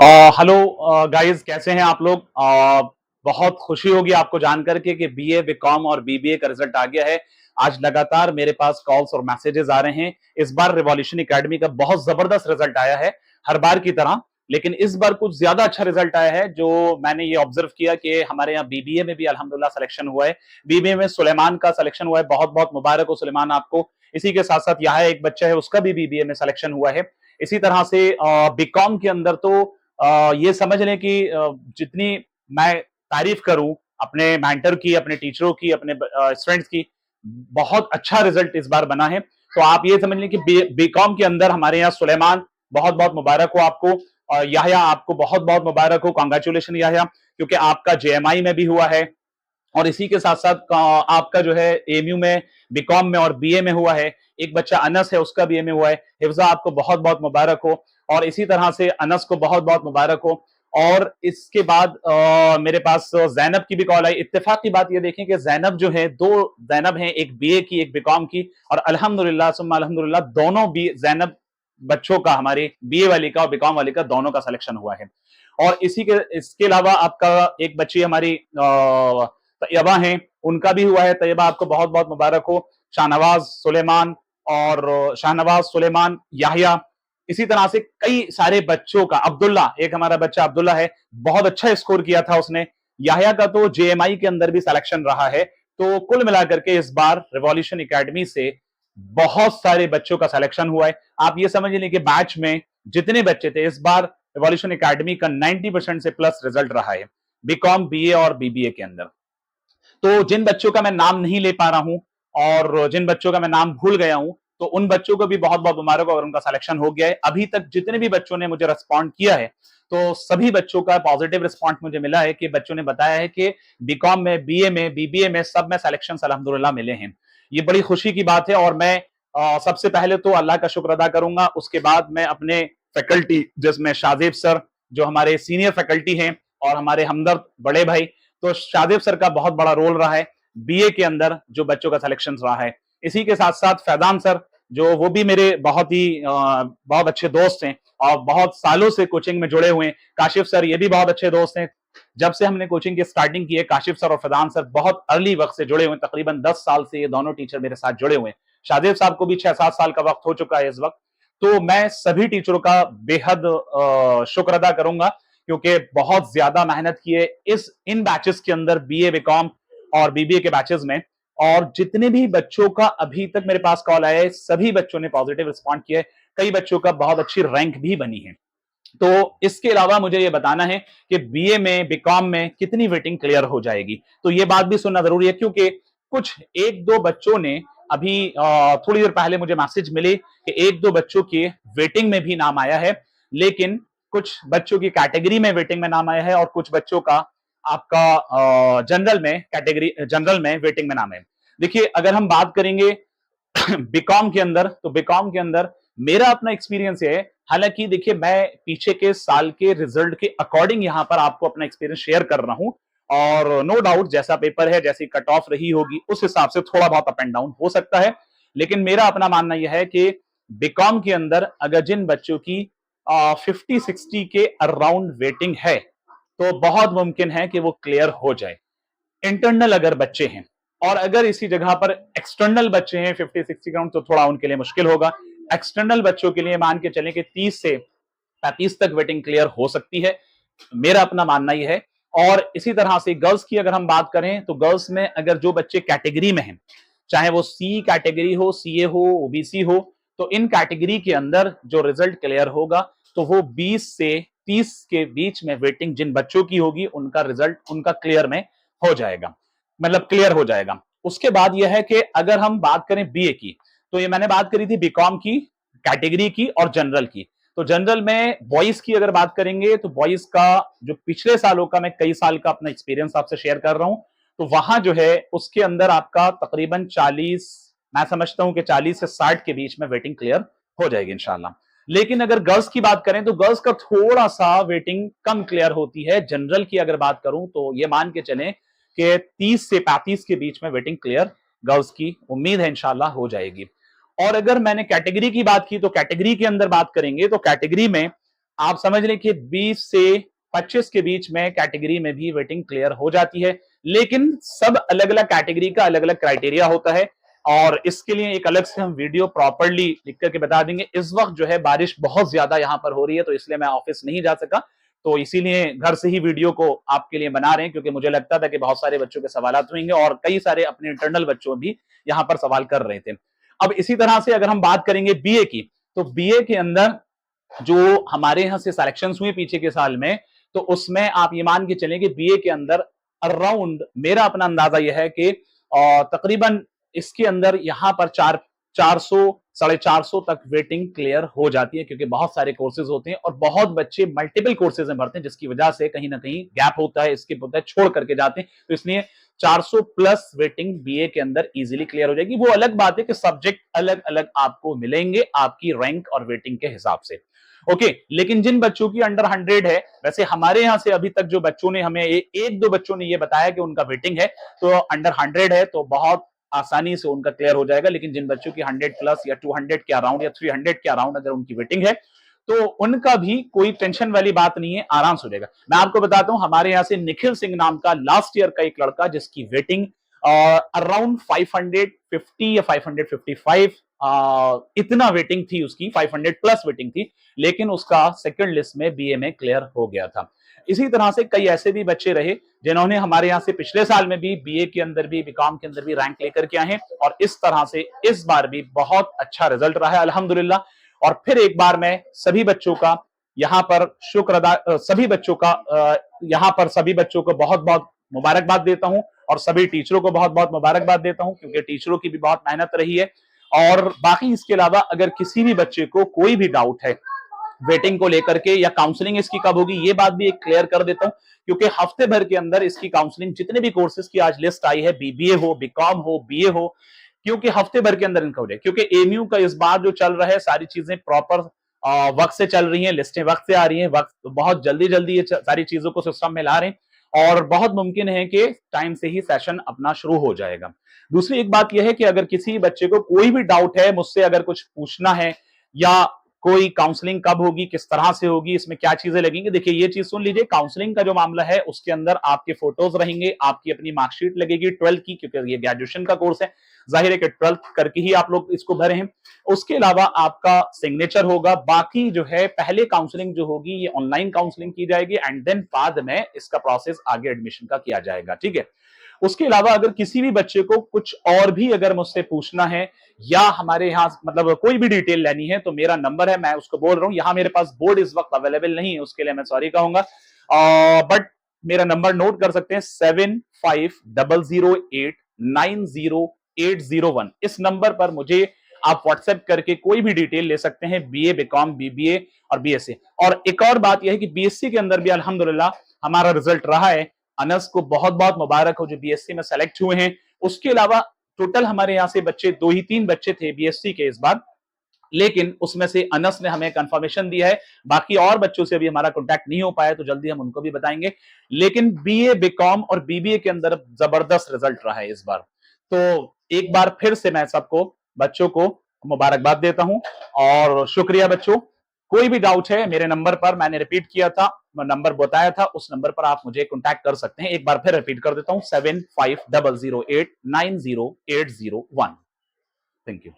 Hello guys, कैसे हैं आप लोग। बहुत खुशी होगी आपको जानकर के कि बीए बीकॉम और बीबीए का रिजल्ट आ गया है। आज लगातार मेरे पास कॉल्स और मैसेजेस आ रहे हैं। इस बार रिवॉल्यूशन एकेडमी का बहुत जबरदस्त रिजल्ट आया है, हर बार की तरह। लेकिन इस बार कुछ ज्यादा अच्छा रिजल्ट आया है। जो मैंने ये ऑब्जर्व किया कि हमारे यहाँ बीबीए में भी अल्हम्दुलिल्लाह सिलेक्शन हुआ है। बीबीए में सुलेमान का सिलेक्शन हुआ है, बहुत बहुत मुबारक हो सुलेमान आपको। इसी के साथ साथ यहाँ एक बच्चा है, उसका भी बीबीए में सिलेक्शन हुआ है। इसी तरह से बीकॉम के अंदर तो ये समझ लें कि जितनी मैं तारीफ करूं अपने मेंटर की, अपने टीचरों की, अपने स्टूडेंट्स की, बहुत अच्छा रिजल्ट इस बार बना है। तो आप ये समझ लें कि बीकॉम के अंदर हमारे यहाँ सुलेमान, बहुत बहुत मुबारक हो आपको। और याह्या, आपको बहुत बहुत मुबारक हो, कॉन्ग्रेचुलेशन याह्या, क्योंकि आपका जेएमआई में भी हुआ है। और इसी के साथ साथ आपका जो है एएमयू में बीकॉम में और बीए में हुआ है। एक बच्चा अनस है, उसका बीए में हुआ है। हिफ्जा, आपको बहुत बहुत मुबारक हो। और इसी तरह से अनस को बहुत बहुत मुबारक हो। और इसके बाद मेरे पास जैनब की भी कॉल आई। इत्तेफाक की बात ये देखें कि जैनब जो है, दो जैनब हैं, एक बीए की एक बीकॉम की। और अल्हम्दुलिल्लाह सुम्मा अल्हम्दुलिल्लाह, दोनों भी जैनब बच्चों का, हमारी बीए वाली का और बीकॉम वाली का, दोनों का सिलेक्शन हुआ है। और इसी के इसके अलावा आपका एक बच्ची हमारी तैयबा हैं, उनका भी हुआ है। तैयबा, आपको बहुत बहुत मुबारक हो। शाहनवाज सुलेमान और शाहनवाज सुलेमान याहिया, इसी तरह से कई सारे बच्चों का। अब्दुल्ला, एक हमारा बच्चा अब्दुल्ला है, बहुत अच्छा स्कोर किया था उसने। याहिया का तो जेएमआई के अंदर भी सिलेक्शन रहा है। तो कुल मिलाकर के इस बार रिवॉल्यूशन एकेडमी से बहुत सारे बच्चों का सिलेक्शन हुआ है। आप ये समझ लें कि बैच में जितने बच्चे थे, इस बार रिवॉल्यूशन एकेडमी का 90% से प्लस रिजल्ट रहा है बीकॉम, बीए और बीबीए के अंदर। तो जिन बच्चों का मैं नाम नहीं ले पा रहा हूं और जिन बच्चों का मैं नाम भूल गया हूं, तो उन बच्चों को भी बहुत बहुत मुबारक और उनका सिलेक्शन हो गया है। अभी तक जितने भी बच्चों ने मुझे रिस्पॉन्ड किया है, तो सभी बच्चों का पॉजिटिव रिस्पॉन्स मुझे मिला है कि बच्चों ने बताया है कि बीकॉम में, बीए में, बीबीए में, सब में सिलेक्शन अल्हम्दुलिल्लाह मिले हैं। ये बड़ी खुशी की बात है। और मैं सबसे पहले तो अल्लाह का शुक्र अदा करूंगा। उसके बाद मैं अपने फैकल्टी, जिसमें शाहजेब सर जो हमारे सीनियर फैकल्टी हैं और हमारे हमदर्द बड़े भाई, तो शाहजेब सर का बहुत बड़ा रोल रहा है बीए के अंदर जो बच्चों का सिलेक्शन रहा है। इसी के साथ साथ फैजान सर, जो वो भी मेरे बहुत अच्छे दोस्त हैं और बहुत सालों से कोचिंग में जुड़े हुए हैं। काशिफ सर, ये भी बहुत अच्छे दोस्त हैं। जब से हमने कोचिंग की स्टार्टिंग की है, काशिफ सर और फैजान सर बहुत अर्ली वक्त से जुड़े हुए हैं। तकरीबन 10 साल से ये दोनों टीचर मेरे साथ जुड़े हुए हैं। शाहजेब साहब को भी 6-7 साल का वक्त हो चुका है इस वक्त। तो मैं सभी टीचरों का बेहद शुक्र अदा करूंगा, क्योंकि बहुत ज्यादा मेहनत की है इस इन बैचेस के अंदर, बीए बीकॉम और बीबीए के बैचेस में। और जितने भी बच्चों का अभी तक मेरे पास कॉल आया है, सभी बच्चों ने पॉजिटिव रिस्पॉन्ड किया है। कई बच्चों का बहुत अच्छी रैंक भी बनी है। तो इसके अलावा मुझे ये बताना है कि बीए में, बीकॉम में कितनी वेटिंग क्लियर हो जाएगी। तो ये बात भी सुनना जरूरी है, क्योंकि कुछ एक दो बच्चों ने अभी थोड़ी देर पहले मुझे मैसेज मिले कि एक दो बच्चों के वेटिंग में भी नाम आया है। लेकिन कुछ बच्चों की कैटेगरी में वेटिंग में नाम आया है और कुछ बच्चों का आपका जनरल में वेटिंग में नाम है। देखिए, अगर हम बात करेंगे बीकॉम के अंदर, तो बीकॉम के अंदर मेरा अपना एक्सपीरियंस है। हालांकि देखिए, मैं पीछे के साल के रिजल्ट के अकॉर्डिंग यहां पर आपको अपना एक्सपीरियंस शेयर कर रहा हूं। और नो डाउट, जैसा पेपर है, जैसी कट ऑफ रही होगी, उस हिसाब से थोड़ा बहुत अप एंड डाउन हो सकता है। लेकिन मेरा अपना मानना यह है कि बीकॉम के अंदर अगर जिन बच्चों की 50-60 के अराउंड वेटिंग है, तो बहुत मुमकिन है कि वो क्लियर हो जाए। इंटरनल अगर बच्चे हैं, और अगर इसी जगह पर एक्सटर्नल बच्चे हैं 50-60 ग्राउंड, तो थोड़ा उनके लिए मुश्किल होगा। एक्सटर्नल बच्चों के लिए मान के चलें कि 30 से 35 तक वेटिंग क्लियर हो सकती है, मेरा अपना मानना यह है। और इसी तरह से गर्ल्स की अगर हम बात करें, तो गर्ल्स में अगर जो बच्चे कैटेगरी में हैं, चाहे वो सी कैटेगरी हो, सीए हो, ओबीसी हो, तो इन कैटेगरी के अंदर जो रिजल्ट क्लियर होगा, तो वो 20 से 30 के बीच में वेटिंग जिन बच्चों की होगी, उनका रिजल्ट उनका क्लियर में हो जाएगा, मतलब क्लियर हो जाएगा। उसके बाद यह है कि अगर हम बात करें बीए की, तो ये मैंने बात करी थी बीकॉम की, कैटेगरी की और जनरल की। तो जनरल में बॉयज की अगर बात करेंगे, तो बॉयज का जो पिछले सालों का, मैं कई साल का अपना एक्सपीरियंस आपसे शेयर कर रहा हूं, तो वहां जो है उसके अंदर आपका तकरीबन 40, मैं समझता हूं कि 40 से 60 के बीच में वेटिंग क्लियर हो जाएगी इंशाल्लाह। लेकिन अगर गर्ल्स की बात करें, तो गर्ल्स का थोड़ा सा वेटिंग कम क्लियर होती है। जनरल की अगर बात करूं, तो ये मान के चलें कि 30 से 35 के बीच में वेटिंग क्लियर गर्ल्स की उम्मीद है इंशाल्लाह हो जाएगी। और अगर मैंने कैटेगरी की बात की, तो कैटेगरी के अंदर बात करेंगे, तो कैटेगरी में आप समझ लें कि 20 से 25 के बीच में कैटेगरी में भी वेटिंग क्लियर हो जाती है, लेकिन सब अलग अलग कैटेगरी का अलग अलग क्राइटेरिया होता है और इसके लिए एक अलग से हम वीडियो प्रॉपर्ली लिख करके बता देंगे। इस वक्त जो है बारिश बहुत ज्यादा यहां पर हो रही है, तो इसलिए मैं ऑफिस नहीं जा सका, तो इसीलिए घर से ही वीडियो को आपके लिए बना रहे हैं, क्योंकि मुझे लगता था कि बहुत सारे बच्चों के सवाल होंगे और कई सारे अपने इंटरनल बच्चों भी यहां पर सवाल कर रहे थे। अब इसी तरह से अगर हम बात करेंगे बीए की, तो बीए के अंदर जो हमारे यहां से सिलेक्शन हुए पीछे के साल में, तो उसमें आप ये मान के चलें कि बीए के अंदर अराउंड, मेरा अपना अंदाजा यह है कि तकरीबन इसके अंदर यहां पर 400 450 तक वेटिंग क्लियर हो जाती है, क्योंकि बहुत सारे कोर्सेज होते हैं और बहुत बच्चे मल्टीपल कोर्सेज में भरते हैं, जिसकी वजह से कहीं ना कहीं गैप होता है, स्किप होता है, छोड़ करके जाते हैं। तो इसलिए 400 प्लस वेटिंग बीए के अंदर इजीली क्लियर हो जाएगी। वो अलग बात है कि सब्जेक्ट अलग अलग आपको मिलेंगे आपकी रैंक और वेटिंग के हिसाब से। ओके, लेकिन जिन बच्चों की अंडर 100 है, वैसे हमारे यहां से अभी तक जो बच्चों ने हमें एक दो बच्चों ने ये बताया कि उनका वेटिंग है, तो अंडर 100 है, तो बहुत आसानी से उनका क्लियर हो जाएगा। लेकिन जिन बच्चों की 100 प्लस या 200 के अराउंड या 300 के अराउंड अगर उनकी वेटिंग है, तो उनका भी कोई टेंशन वाली बात नहीं है, आराम से हो जाएगा। मैं आपको बताता हूं, हमारे यहां से निखिल सिंह नाम का लास्ट ईयर का एक लड़का, जिसकी वेटिंग अराउंड 550 या 555 इतना वेटिंग थी उसकी, 500 प्लस वेटिंग थी, लेकिन उसका सेकंड लिस्ट में बीए में क्लियर हो गया था। इसी तरह से कई ऐसे भी बच्चे रहे जिन्होंने हमारे यहां से पिछले साल में भी बीए के अंदर भी बीकॉम के अंदर भी रैंक लेकर के आए हैं, और इस तरह से इस बार भी बहुत अच्छा रिजल्ट रहा है अल्हम्दुलिल्लाह। और फिर एक बार मैं सभी बच्चों का यहां पर शुक्र अदा सभी बच्चों का यहां पर सभी बच्चों को बहुत बहुत मुबारकबाद देता हूं, और सभी टीचरों को बहुत बहुत मुबारकबाद देता हूं, क्योंकि टीचरों की भी बहुत मेहनत रही है। और बाकी इसके अलावा अगर किसी भी बच्चे को कोई भी डाउट है वेटिंग को लेकर के या काउंसलिंग इसकी कब होगी, ये बात भी एक क्लियर कर देता हूं, क्योंकि हफ्ते भर के अंदर इसकी काउंसलिंग, जितने भी कोर्सेज की आज लिस्ट आई है, बीबीए हो, बीकॉम हो, बीए हो, क्योंकि हफ्ते भर के अंदर इनका हो जाए, क्योंकि एमयू का इस बार जो चल रहा है, सारी चीजें प्रॉपर वक्त से चल रही हैं, लिस्टें वक्त से आ रही हैं, वक्त बहुत जल्दी जल्दी ये सारी चीजों को सिस्टम में ला रहे हैं, और बहुत मुमकिन है कि टाइम से ही सेशन अपना शुरू हो जाएगा। दूसरी एक बात यह है कि अगर किसी बच्चे को कोई भी डाउट है, मुझसे अगर कुछ पूछना है, या कोई काउंसलिंग कब होगी, किस तरह से होगी, इसमें क्या चीजें लगेंगी, देखिए ये चीज सुन लीजिए, काउंसलिंग का जो मामला है उसके अंदर आपके फोटोज रहेंगे, आपकी अपनी मार्कशीट लगेगी 12 की, क्योंकि ये ग्रेजुएशन का कोर्स है, जाहिर है कि 12th करके ही आप लोग इसको भरे हैं। उसके अलावा आपका सिग्नेचर होगा। बाकी जो है पहले काउंसलिंग जो होगी ये ऑनलाइन काउंसलिंग की जाएगी, एंड देन बाद में इसका प्रोसेस आगे एडमिशन का किया जाएगा, ठीक है। उसके अलावा अगर किसी भी बच्चे को कुछ और भी अगर मुझसे पूछना है, या हमारे यहाँ मतलब कोई भी डिटेल लेनी है, तो मेरा नंबर है, मैं उसको बोल रहा हूँ, यहाँ मेरे पास बोर्ड इस वक्त अवेलेबल नहीं है, उसके लिए मैं सॉरी कहूंगा, बट मेरा नंबर नोट कर सकते हैं, 7500890801। इस नंबर पर मुझे आप व्हाट्सएप करके कोई भी डिटेल ले सकते हैं, बीए, बीकॉम, बीबीए और बीएससी। और एक और बात यह है कि बीएससी के अंदर भी अल्हम्दुलिल्लाह हमारा रिजल्ट रहा है। अनस को बहुत बहुत मुबारक हो जो बीएससी में सेलेक्ट हुए हैं। उसके अलावा टोटल हमारे यहां से बच्चे 2 ही 3 बच्चे थे बीएससी के इस बार, लेकिन उसमें से अनस ने हमें कंफर्मेशन दिया है। बाकी और बच्चों से अभी हमारा कांटेक्ट नहीं हो पाया, तो जल्दी हम उनको भी बताएंगे। लेकिन बीए, बीकॉम और बीबीए के अंदर जबरदस्त रिजल्ट रहा है इस बार। तो एक बार फिर से मैं सबको, बच्चों को मुबारकबाद देता हूं और शुक्रिया बच्चों। कोई भी डाउट है मेरे नंबर पर, मैंने रिपीट किया था, नंबर बताया था, उस नंबर पर आप मुझे कांटेक्ट कर सकते हैं। एक बार फिर रिपीट कर देता हूं, 7500890801। Thank you.